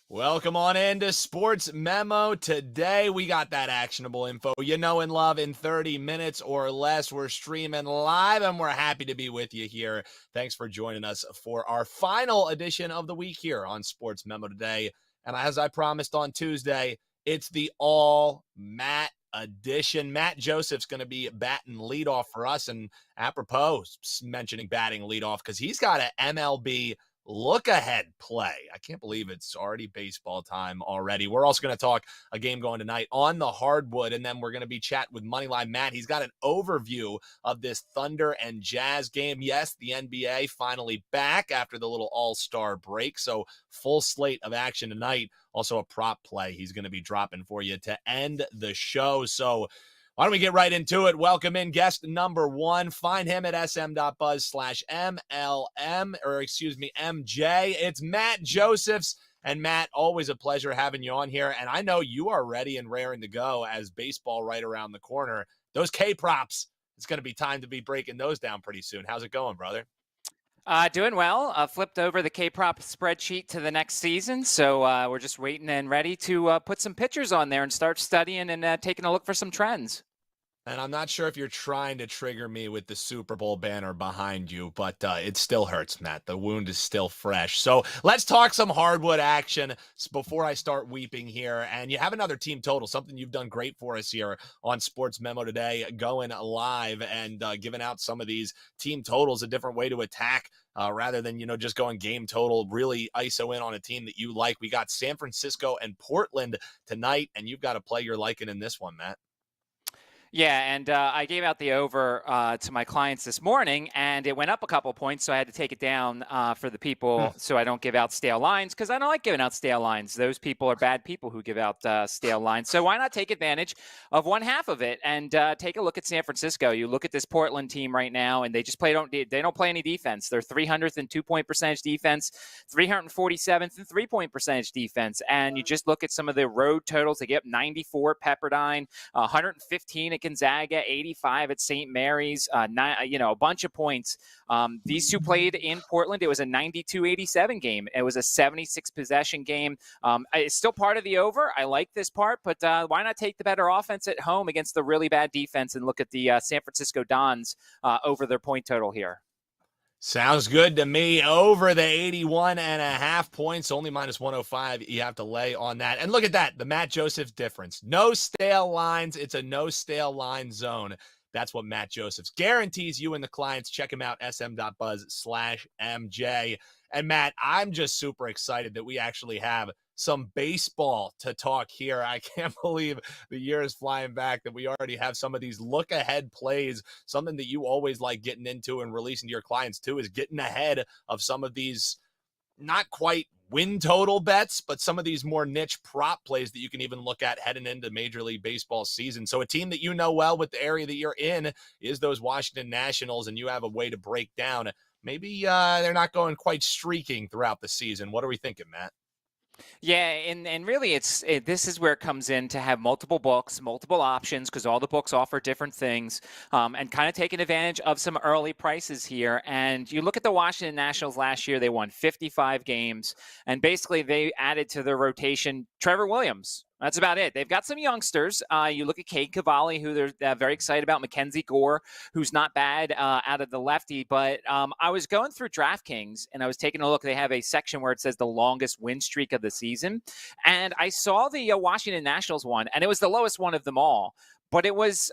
Welcome on into Sports Memo. Today, we got that actionable info you know and love in 30 minutes or less. We're streaming live, and we're happy to be with you here. Thanks for joining us for our final edition of the week here on Sports Memo Today. And as I promised on Tuesday, it's the all Matt edition. Matt Joseph's going to be batting leadoff for us. And apropos mentioning batting leadoff, because he's got an MLB look ahead play. I can't believe it's already baseball time already. We're also going to talk a game going tonight on the hardwood, and then we're going to be chatting with Moneyline Matt. He's got an overview of this Thunder and Jazz game. Yes, the NBA finally back after the little all-star break, so full slate of action tonight. Also a prop play he's going to be dropping for you to end the show. So why don't we get right into it? Welcome in guest number one. Find him at sm.buzz/MJ. It's Matt Josephs. And Matt, always a pleasure having you on here. And I know you are ready and raring to go as baseball right around the corner. Those K-props, it's going to be time to be breaking those down pretty soon. How's it going, brother? Doing well. Flipped over the K-prop spreadsheet to the next season. So we're just waiting and ready to put some pictures on there and start studying and taking a look for some trends. And I'm not sure if you're trying to trigger me with the Super Bowl banner behind you, but it still hurts, Matt. The wound is still fresh. So let's talk some hardwood action before I start weeping here. And you have another team total, something you've done great for us here on Sports Memo Today, going live and giving out some of these team totals, a different way to attack rather than, just going game total, really ISO in on a team that you like. We got San Francisco and Portland tonight, and you've got a play you're liking in this one, Matt. Yeah, and I gave out the over to my clients this morning, and it went up a couple points, so I had to take it down for the people so I don't give out stale lines, because I don't like giving out stale lines. Those people are bad people who give out stale lines. So why not take advantage of one half of it and take a look at San Francisco? You look at this Portland team right now, and they just don't play any defense. They're 300th in 2-point percentage defense, 347th in 3-point percentage defense. And you just look at some of the road totals. They get up 94 Pepperdine, 115 at Gonzaga, 85 at St. Mary's, a bunch of points. These two played in Portland. It was a 92-87 game. It was a 76 possession game. It's still part of the over. I like this part, but why not take the better offense at home against the really bad defense and look at the San Francisco Dons over their point total here? Sounds good to me. Over the 81.5 points, only minus 105. You have to lay on that. And look at that, the Matt Josephs difference. No stale lines. It's a no stale line zone. That's what Matt Josephs guarantees you and the clients. Check him out, sm.buzz/MJ. And Matt, I'm just super excited that we actually have some baseball to talk here. I can't believe the year is flying back that we already have some of these look ahead plays. Something that you always like getting into and releasing to your clients too is getting ahead of some of these not quite win total bets, but some of these more niche prop plays that you can even look at heading into Major League Baseball season. So a team that you know well with the area that you're in is those Washington Nationals, and you have a way to break down. Maybe they're not going quite streaking throughout the season. What are we thinking, Matt? Yeah, and really this is where it comes in to have multiple books, multiple options, because all the books offer different things, and kind of taking advantage of some early prices here. And you look at the Washington Nationals last year, they won 55 games, and basically they added to their rotation Trevor Williams. That's about it. They've got some youngsters. You look at Cade Cavalli, who they're very excited about. Mackenzie Gore, who's not bad out of the lefty. But I was going through DraftKings, and I was taking a look. They have a section where it says the longest win streak of the season. And I saw the Washington Nationals one, and it was the lowest one of them all. But it was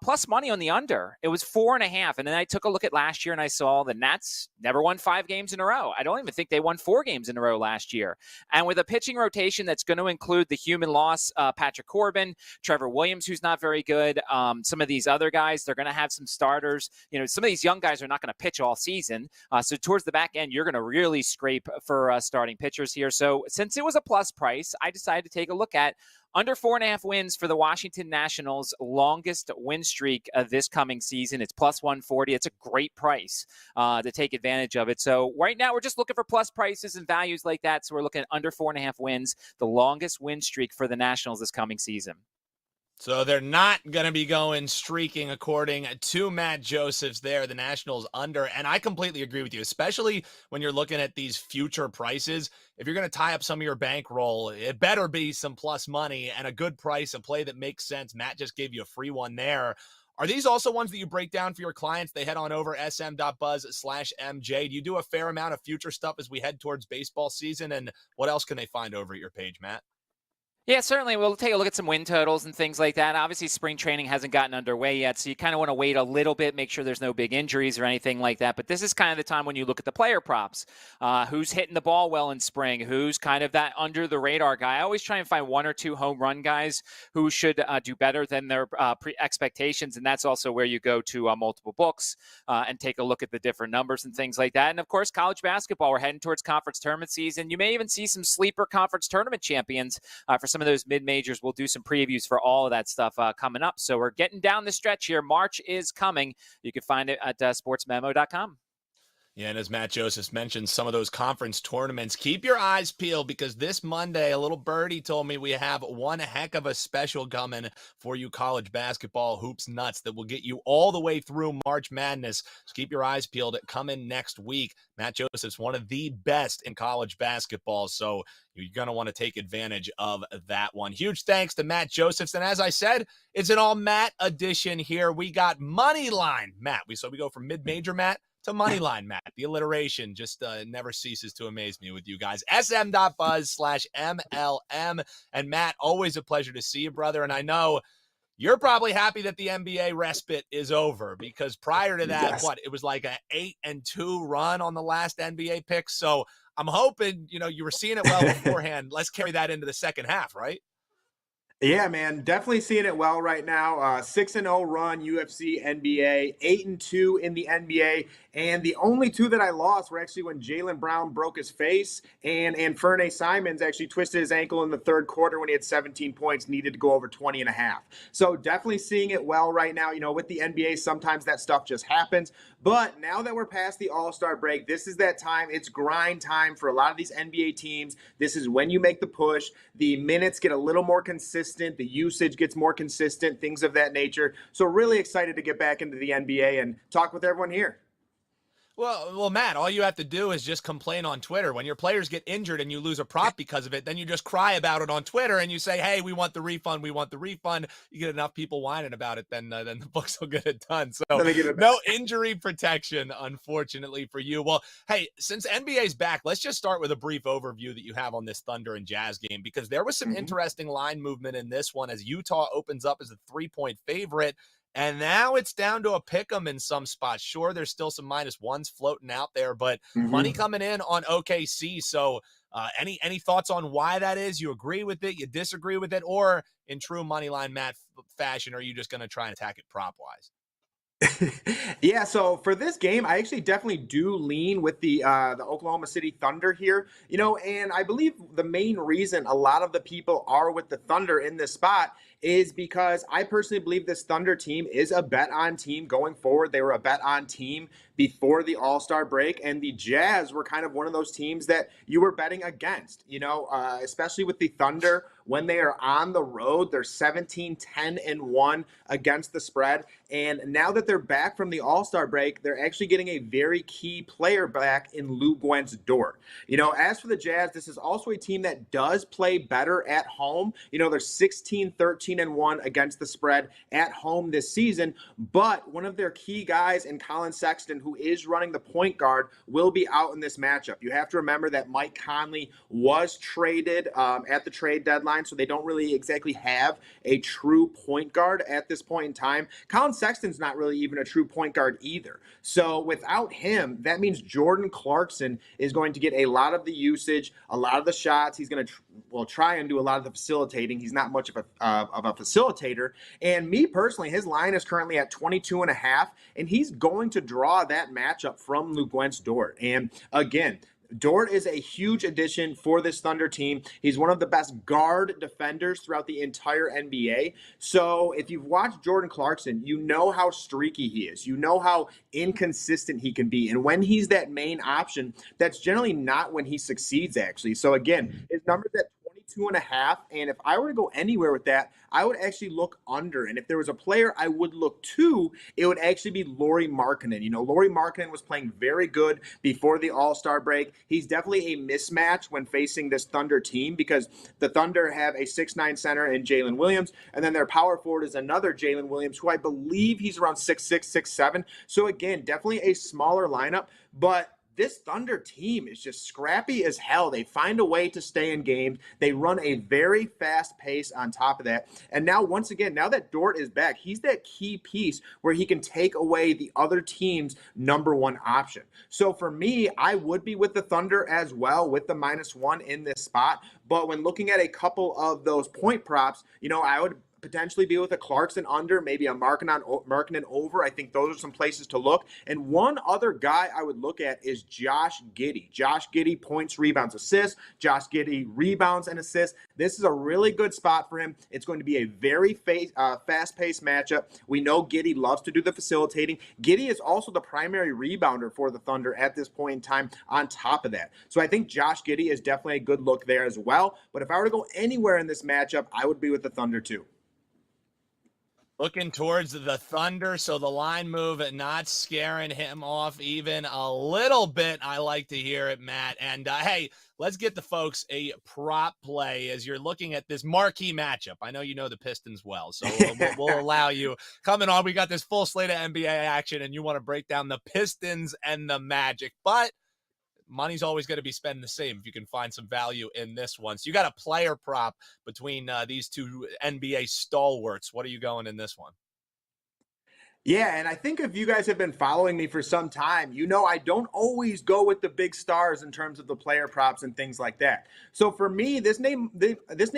plus money on the under. It was 4.5. And then I took a look at last year, and I saw the Nats never won 5 games in a row. I don't even think they won 4 games in a row last year. And with a pitching rotation that's going to include the human loss, Patrick Corbin, Trevor Williams, who's not very good, some of these other guys, they're going to have some starters. Some of these young guys are not going to pitch all season. So towards the back end, you're going to really scrape for starting pitchers here. So since it was a plus price, I decided to take a look at under 4.5 wins for the Washington Nationals' longest win streak this coming season. It's plus 140. It's a great price to take advantage of it. So right now we're just looking for plus prices and values like that. So we're looking at under 4.5 wins, the longest win streak for the Nationals this coming season. So they're not going to be going streaking according to Matt Josephs there, the Nationals under. And I completely agree with you, especially when you're looking at these future prices. If you're going to tie up some of your bankroll, it better be some plus money and a good price, a play that makes sense. Matt just gave you a free one there. Are these also ones that you break down for your clients? They head on over sm.buzz/MJ. Do you do a fair amount of future stuff as we head towards baseball season? And what else can they find over at your page, Matt? Yeah, certainly. We'll take a look at some win totals and things like that. Obviously, spring training hasn't gotten underway yet, so you kind of want to wait a little bit, make sure there's no big injuries or anything like that. But this is kind of the time when you look at the player props. Who's hitting the ball well in spring? Who's kind of that under-the-radar guy? I always try and find one or two home run guys who should do better than their expectations, and that's also where you go to multiple books and take a look at the different numbers and things like that. And, of course, college basketball. We're heading towards conference tournament season. You may even see some sleeper conference tournament champions for some of those mid-majors. We'll do some previews for all of that stuff coming up. So we're getting down the stretch here. March is coming. You can find it at sportsmemo.com. Yeah, and as Matt Josephs mentioned, some of those conference tournaments, keep your eyes peeled because this Monday, a little birdie told me we have one heck of a special coming for you college basketball hoops nuts that will get you all the way through March Madness. So keep your eyes peeled. It coming next week. Matt Josephs, one of the best in college basketball, so you're going to want to take advantage of that one. Huge thanks to Matt Josephs. And as I said, it's an all Matt edition here. We got Moneyline Matt. We go from mid-major Matt to Moneyline Matt. The alliteration just never ceases to amaze me with you guys. sm.buzz/MLM. And Matt, always a pleasure to see you, brother. And I know you're probably happy that the NBA respite is over because prior to that, Yes. it was like an 8-2 run on the last NBA pick. So I'm hoping, you were seeing it well beforehand. Let's carry that into the second half, right? Yeah, man, definitely seeing it well right now. 6-0 run, UFC, NBA, 8-2 in the NBA, and the only two that I lost were actually when Jaylen Brown broke his face and Fernay Simons actually twisted his ankle in the third quarter when he had 17 points, needed to go over 20 and a half. So definitely seeing it well right now. With the NBA, sometimes that stuff just happens. But now that we're past the All-Star break, this is that time. It's grind time for a lot of these NBA teams. This is when you make the push. The minutes get a little more consistent. The usage gets more consistent, things of that nature. So really excited to get back into the NBA and talk with everyone here. Well, Matt, all you have to do is just complain on Twitter. When your players get injured and you lose a prop because of it, then you just cry about it on Twitter and you say, hey, we want the refund. We want the refund. You get enough people whining about it, then the books will get it done. So no injury protection, unfortunately, for you. Well, hey, since NBA's back, let's just start with a brief overview that you have on this Thunder and Jazz game because there was some interesting line movement in this one as Utah opens up as a 3-point favorite. And now it's down to a pick 'em in some spots. Sure, there's still some -1s floating out there, but money coming in on OKC. So any thoughts on why that is? You agree with it? You disagree with it? Or in true Moneyline Matt fashion, are you just going to try and attack it prop-wise? Yeah, so for this game, I actually definitely do lean with the Oklahoma City Thunder here, and I believe the main reason a lot of the people are with the Thunder in this spot is because I personally believe this Thunder team is a bet-on team going forward. They were a bet-on team before the All-Star break, and the Jazz were kind of one of those teams that you were betting against, especially with the Thunder. When they are on the road, they're 17-10-1 against the spread, and now that they're back from the All-Star break, they're actually getting a very key player back in Lou Dort. As for the Jazz, this is also a team that does play better at home. They're 16-13-1 against the spread at home this season, but one of their key guys in Colin Sexton, who is running the point guard, will be out in this matchup. You have to remember that Mike Conley was traded at the trade deadline, so they don't really exactly have a true point guard at this point in time. Colin Sexton's not really even a true point guard either. So without him, that means Jordan Clarkson is going to get a lot of the usage, a lot of the shots. He's going to try and do a lot of the facilitating. He's not much of a facilitator. And me personally, his line is currently at 22.5, and he's going to draw that matchup from Lou Dort. And again, Dort is a huge addition for this Thunder team. He's one of the best guard defenders throughout the entire NBA. So if you've watched Jordan Clarkson, you know how streaky he is. You know how inconsistent he can be. And when he's that main option, that's generally not when he succeeds, actually. So again, his number's at 42.5. And if I were to go anywhere with that, I would actually look under. And if there was a player I would look to, it would actually be Lauri Markkanen. Lauri Markkanen was playing very good before the All-Star break. He's definitely a mismatch when facing this Thunder team because the Thunder have a 6'9" center in Jalen Williams, and then their power forward is another Jalen Williams, who I believe he's around 6'6", 6'7". So again, definitely a smaller lineup, but this Thunder team is just scrappy as hell. They find a way to stay in games. They run a very fast pace on top of that. And now, once again, now that Dort is back, he's that key piece where he can take away the other team's number one option. So for me, I would be with the Thunder as well with the -1 in this spot. But when looking at a couple of those point props, I would potentially be with a Clarkson under, maybe a Markkanen over. I think those are some places to look. And one other guy I would look at is Josh Giddey. Josh Giddey, points, rebounds, assists. Josh Giddey, rebounds and assists. This is a really good spot for him. It's going to be a very fast-paced matchup. We know Giddey loves to do the facilitating. Giddey is also the primary rebounder for the Thunder at this point in time on top of that. So I think Josh Giddey is definitely a good look there as well. But if I were to go anywhere in this matchup, I would be with the Thunder too. Looking towards the Thunder, so the line move not scaring him off even a little bit. I like to hear it, Matt. And hey, let's get the folks a prop play as you're looking at this marquee matchup. I know you know the Pistons well, so we'll allow you. Coming on, we got this full slate of NBA action, and you want to break down the Pistons and the Magic. But money's always going to be spent the same if you can find some value in this one. So you got a player prop between these two NBA stalwarts. What are you going in this one? Yeah, and I think if you guys have been following me for some time, I don't always go with the big stars in terms of the player props and things like that. So for me, this name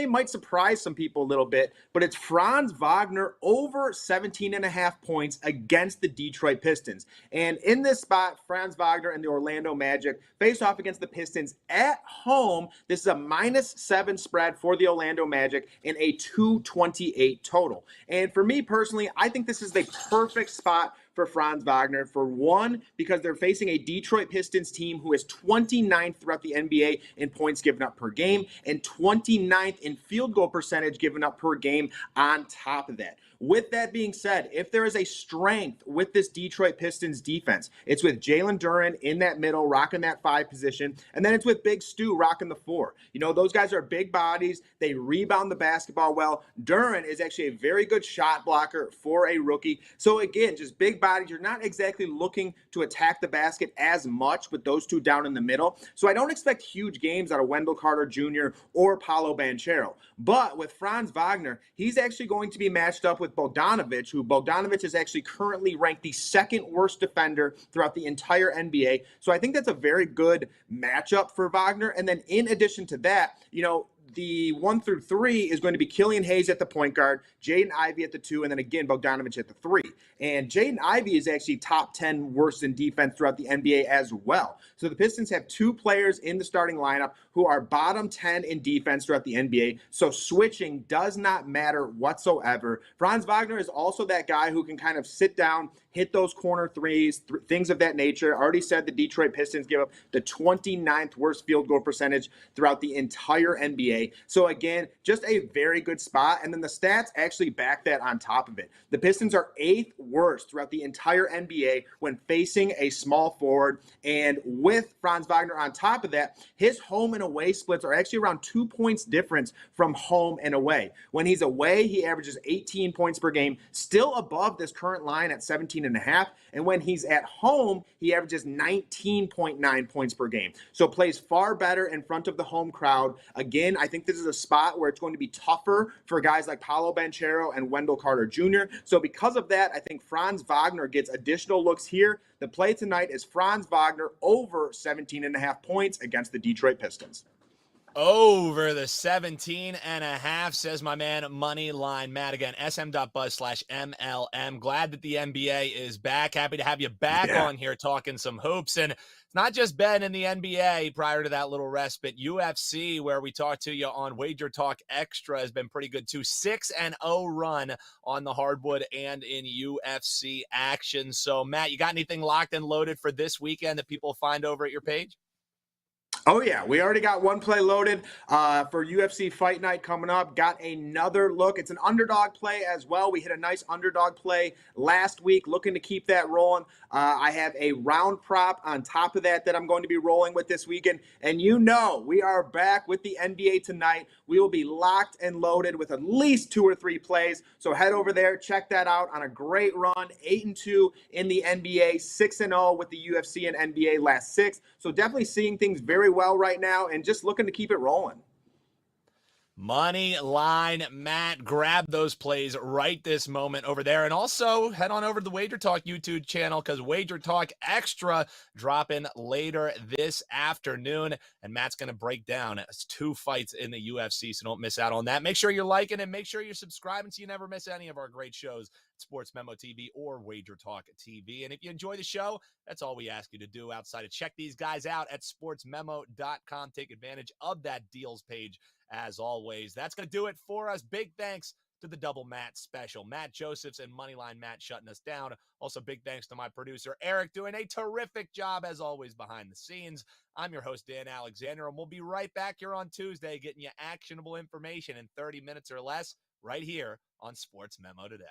might surprise some people a little bit, but it's Franz Wagner over 17.5 points against the Detroit Pistons. And in this spot, Franz Wagner and the Orlando Magic face off against the Pistons at home. This is a -7 spread for the Orlando Magic and a 228 total. And for me personally, I think this is the perfect spot for Franz Wagner. For one, because they're facing a Detroit Pistons team who is 29th throughout the NBA in points given up per game and 29th in field goal percentage given up per game on top of that. With that being said, if there is a strength with this Detroit Pistons defense, it's with Jalen Duren in that middle, rocking that 5 position, and then it's with Big Stu rocking the 4. Those guys are big bodies. They rebound the basketball well. Duren is actually a very good shot blocker for a rookie. So again, just big bodies. You're not exactly looking to attack the basket as much with those two down in the middle. So I don't expect huge games out of Wendell Carter Jr. or Paolo Banchero. But with Franz Wagner, he's actually going to be matched up with Bogdanovic, who Bogdanovic is actually currently ranked the second worst defender throughout the entire NBA. So I think that's a very good matchup for Wagner. And then in addition to that, the 1 through 3 is going to be Killian Hayes at the point guard, Jaden Ivey at the 2, and then again, Bogdanovic at the 3. And Jaden Ivey is actually top 10 worst in defense throughout the NBA as well. So the Pistons have 2 players in the starting lineup who are bottom 10 in defense throughout the NBA. So switching does not matter whatsoever. Franz Wagner is also that guy who can kind of sit down, hit those corner threes, things of that nature. I already said the Detroit Pistons give up the 29th worst field goal percentage throughout the entire NBA. So again, just a very good spot. And then the stats actually back that on top of it. The Pistons are 8th worst throughout the entire NBA when facing a small forward. And with Franz Wagner on top of that, his home and away splits are actually around 2 points difference from home and away. When he's away, he averages 18 points per game, still above this current line at 17.5. And when he's at home, he averages 19.9 points per game. So plays far better in front of the home crowd. Again, I think this is a spot where it's going to be tougher for guys like Paolo Banchero and Wendell Carter Jr. So because of that, I think Franz Wagner gets additional looks here. The play tonight is Franz Wagner over 17.5 points against the Detroit Pistons. Over the 17.5, says my man Moneyline Matt. Again, sm.buzz/MLM. Glad that the NBA is back. Happy to have you back on here talking some hoops. And it's not just been in the NBA prior to that little respite. UFC, where we talked to you on Wager Talk Extra, has been pretty good too. 6-0 run on the hardwood and in UFC action. So, Matt, you got anything locked and loaded for this weekend that people find over at your page? Oh yeah, we already got one play loaded for UFC Fight Night coming up. Got another look. It's an underdog play as well. We hit a nice underdog play last week, looking to keep that rolling. I have a round prop on top of that I'm going to be rolling with this weekend. And we are back with the NBA tonight. We will be locked and loaded with at least 2 or 3 plays. So head over there, check that out on a great run. 8-2 in the NBA, 6-0 with the UFC and NBA last 6. So definitely seeing things very well right now and just looking to keep it rolling. Moneyline Matt, grab those plays right this moment over there. And also head on over to the Wager Talk YouTube channel because Wager Talk Extra dropping later this afternoon. And Matt's going to break down 2 fights in the UFC, so don't miss out on that. Make sure you're liking and make sure you're subscribing so you never miss any of our great shows. Sports Memo TV or Wager Talk TV. And if you enjoy the show, that's all we ask you to do outside of check these guys out at sportsmemo.com. Take advantage of that deals page as always. That's going to do it for us. Big thanks to the Double Matt special. Matt Josephs and Moneyline Matt shutting us down. Also, big thanks to my producer, Eric, doing a terrific job, as always, behind the scenes. I'm your host, Dan Alexander, and we'll be right back here on Tuesday getting you actionable information in 30 minutes or less right here on Sports Memo Today.